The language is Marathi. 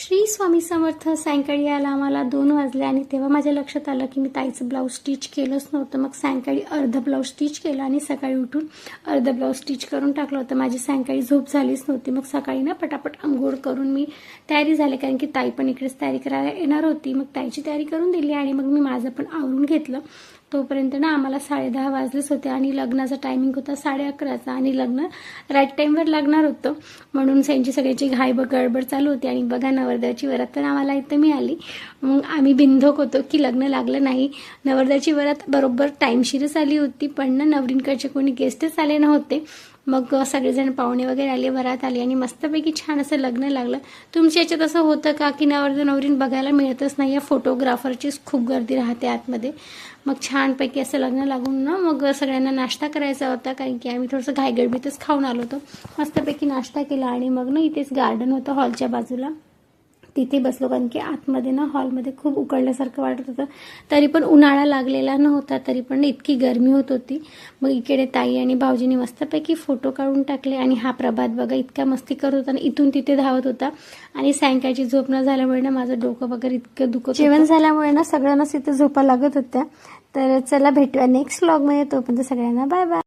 श्री स्वामी समर्थ. सायंकाळी यायला आम्हाला 2 वाजले आणि तेव्हा माझ्या लक्षात आलं की मी ताईचं ब्लाऊज स्टिच केलंच नव्हतं. मग सायंकाळी अर्ध ब्लाऊज स्टिच केलं आणि सकाळी उठून अर्ध ब्लाऊज स्टिच करून टाकलं होतं. माझी सायंकाळी झोप झालीच नव्हती. मग सकाळी ना पटापट अंघोळ करून मी तयारी झाली, कारण की ताई पण इकडेच तयारी करायला येणार होती. मग ताईची तयारी करून दिली आणि मग मी माझं पण आवरून घेतलं. तोपर्यंत ना आम्हाला 10:30 वाजलेच होते आणि लग्नाचा टायमिंग होता 11:30चा आणि लग्न राईट टाईमवर लागणार होतं. म्हणून त्यांची सगळ्याची घाई गडबड चालू होती. आणि बघा नवरदेवाची वरात तर आम्हाला इथं मिळाली. मग आम्ही बिनधोक होतो की लग्न लागलं नाही. नवरदेवाची वरात बरोबर टाईमशीरच आली होती, पण ना नवरींकडचे कोणी गेस्टच आले नव्हते. मग सगळेजण पाहुणे वगैरे आले, वरात आली आणि मस्तपैकी छान असं लग्न लागलं. तुमच्या याच्यात असं होतं का की नवरदेव नवरीन बघायला मिळतच नाही, या फोटोग्राफरचीच खूप गर्दी राहते आतमध्ये. मग छानपैकी असं लग्न लागून ना मग सगळ्यांना नाश्ता करायचा होता, कारण की आम्ही थोडंसं घाईगडबीतच खाऊन आलो होतो. मस्तपैकी नाश्ता केला आणि मग ना इथेच गार्डन होतं हॉलच्या बाजूला, तिथे बसलो. कारण की आतमध्ये ना हॉलमध्ये खूप उकळल्यासारखं वाटत होतं. तरी पण उन्हाळा लागलेला नव्हता, तरी पण इतकी गरमी होत होती. मग इकडे ताई आणि भाऊजींनी मस्तपैकी फोटो काढून टाकले. आणि हा प्रभात बघा इतका मस्ती करत होता आणि इथून तिथे धावत होता. आणि सायंकाळची झोप न झाल्यामुळे ना माझं डोकं वगैरे इतकं दुखत, जेवण झाल्यामुळे ना सगळ्यांनाच इथे झोपा लागत होत्या. तर चला भेटूया नेक्स्ट व्लॉगमध्ये. तोपर्यंत सगळ्यांना बाय बाय.